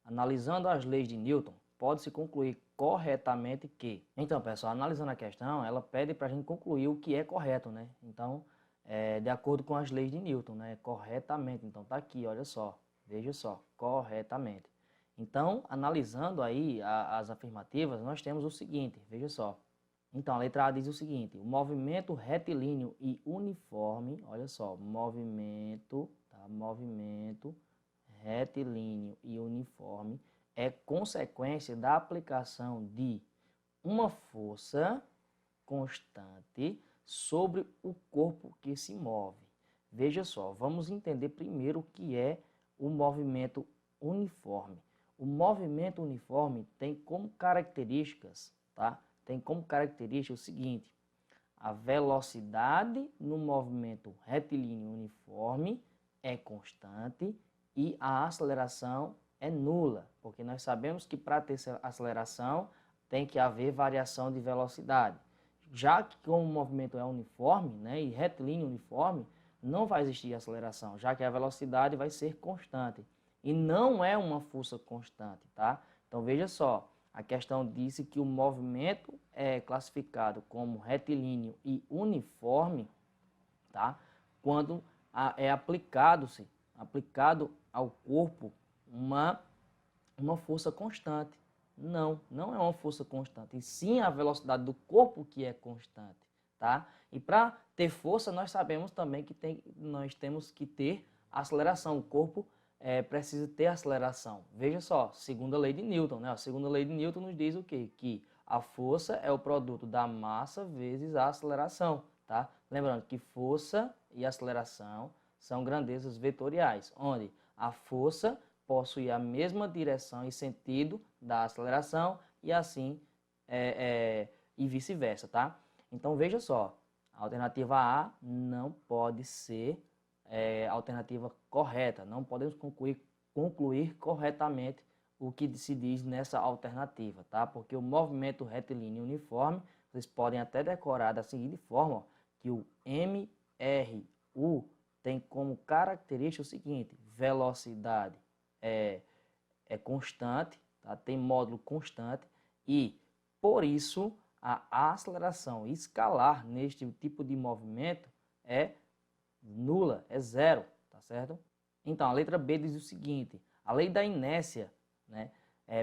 Analisando as leis de Newton, pode-se concluir corretamente que... Então, pessoal, analisando a questão, ela pede para a gente concluir o que é correto, né? Então, de acordo com as leis de Newton, né? Corretamente. Então, tá aqui, olha só. Veja só, corretamente. Então, analisando aí as afirmativas, nós temos o seguinte, veja só. Então, a letra A diz o seguinte: o movimento retilíneo e uniforme, olha só, movimento retilíneo e uniforme é consequência da aplicação de uma força constante sobre o corpo que se move. Veja só, vamos entender primeiro o que é o movimento uniforme. O movimento uniforme tem como características, tá? Tem como característica o seguinte: a velocidade no movimento retilíneo uniforme é constante e a aceleração é nula, porque nós sabemos que para ter aceleração tem que haver variação de velocidade. Já que como o movimento é uniforme, né, e retilíneo uniforme, não vai existir aceleração, já que a velocidade vai ser constante. E não é uma força constante, tá? Então veja só, a questão disse que o movimento é classificado como retilíneo e uniforme, tá? Quando é aplicado ao corpo uma força constante. Não é uma força constante, e sim a velocidade do corpo que é constante, tá? E para ter força, nós sabemos também que nós temos que ter aceleração. O corpo precisa ter aceleração. Veja só, segunda lei de Newton, né? A segunda lei de Newton nos diz o quê? Que a força é o produto da massa vezes a aceleração, tá? Lembrando que força e aceleração são grandezas vetoriais, onde a força possui a mesma direção e sentido da aceleração e assim e vice-versa, tá? Então veja só, a alternativa A não pode ser a alternativa correta, não podemos concluir corretamente o que se diz nessa alternativa, tá? Porque o movimento retilíneo uniforme, vocês podem até decorar da seguinte forma, ó, que o MRU tem como característica o seguinte: velocidade é constante, tá? Tem módulo constante e, por isso, a aceleração escalar neste tipo de movimento é nula, é zero, tá certo? Então, a letra B diz o seguinte: a lei da inércia, né,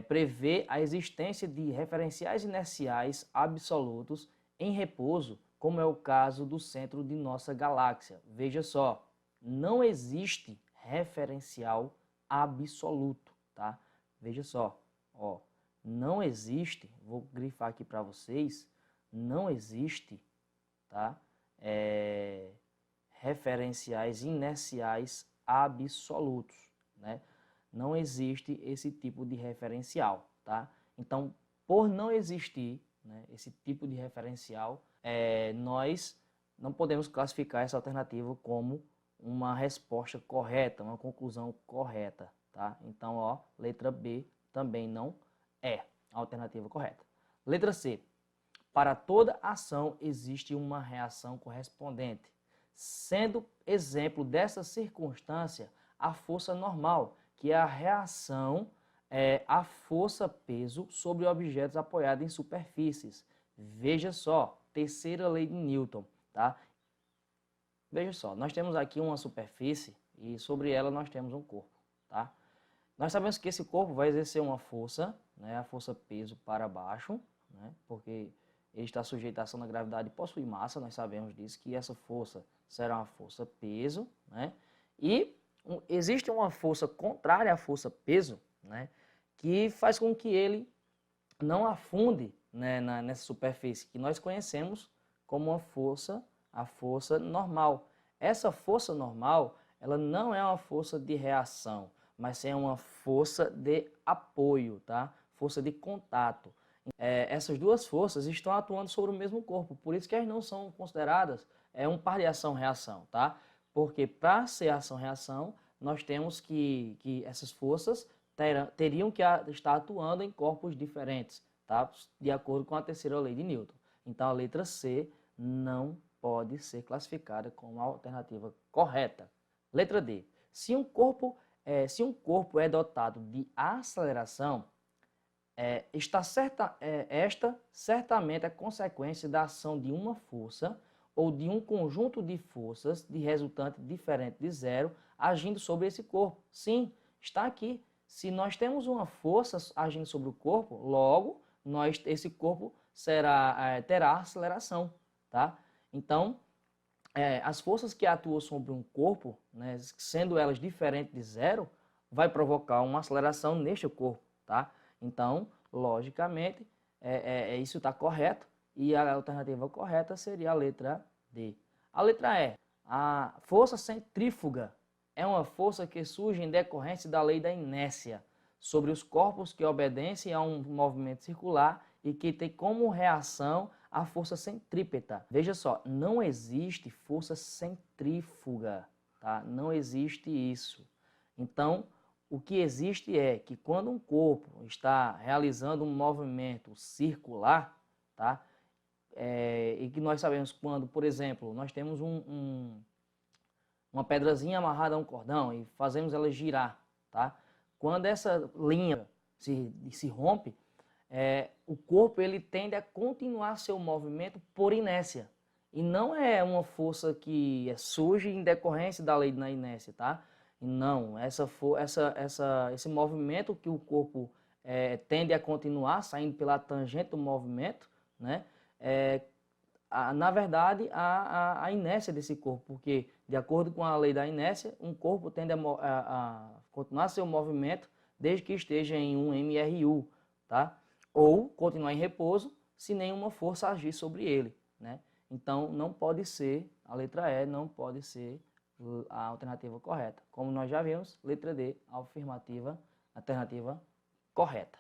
prevê a existência de referenciais inerciais absolutos em repouso, como é o caso do centro de nossa galáxia. Veja só, não existe referencial absoluto, tá? Veja só, ó, não existe, vou grifar aqui para vocês, não existe, tá? Referenciais inerciais absolutos, né? Não existe esse tipo de referencial, tá? Então, por não existir, né, esse tipo de referencial, nós não podemos classificar essa alternativa como uma resposta correta, uma conclusão correta, tá? Então, ó, letra B também não é a alternativa correta. Letra C. Para toda ação existe uma reação correspondente, sendo exemplo dessa circunstância a força normal, que é a reação à força-peso sobre objetos apoiados em superfícies. Veja só, terceira lei de Newton, tá? Veja só, nós temos aqui uma superfície e sobre ela nós temos um corpo, tá? Nós sabemos que esse corpo vai exercer uma força, né, a força-peso para baixo, né, porque ele está sujeito à ação da gravidade e possui massa, nós sabemos disso, que essa força será uma força-peso, né, e existe uma força contrária à força-peso, né, que faz com que ele não afunde, né, nessa superfície, que nós conhecemos como a força normal. Essa força normal, ela não é uma força de reação, mas é uma força de apoio, tá? Força de contato. Essas duas forças estão atuando sobre o mesmo corpo, por isso que elas não são consideradas um par de ação-reação, tá? Porque para ser ação-reação, nós temos que essas forças teriam que estar atuando em corpos diferentes, tá? De acordo com a terceira lei de Newton. Então a letra C não pode ser classificada como a alternativa correta. Letra D. Se um corpo se um corpo é dotado de aceleração, esta certamente é consequência da ação de uma força ou de um conjunto de forças de resultante diferente de zero agindo sobre esse corpo. Sim, está aqui. Se nós temos uma força agindo sobre o corpo, logo esse corpo terá aceleração, tá? Então, as forças que atuam sobre um corpo, né, sendo elas diferentes de zero, vai provocar uma aceleração neste corpo, tá? Então, logicamente, isso está correto e a alternativa correta seria a letra D. A letra E, a força centrífuga é uma força que surge em decorrência da lei da inércia sobre os corpos que obedecem a um movimento circular e que tem como reação a força centrípeta. Veja só, não existe força centrífuga, tá? Não existe isso. Então, o que existe é que quando um corpo está realizando um movimento circular, tá? E que nós sabemos quando, por exemplo, nós temos uma pedrazinha amarrada a um cordão e fazemos ela girar, tá? Quando essa linha se rompe, o corpo ele tende a continuar seu movimento por inércia. E não é uma força que surge em decorrência da lei da inércia, tá? E não, esse movimento que o corpo tende a continuar, saindo pela tangente do movimento, né? Na verdade, a inércia desse corpo, porque, de acordo com a lei da inércia, um corpo tende a continuar seu movimento desde que esteja em um MRU, tá? Ou continuar em repouso se nenhuma força agir sobre ele, né? Então, não pode ser, a letra E não pode ser a alternativa correta. Como nós já vimos, letra D, alternativa correta.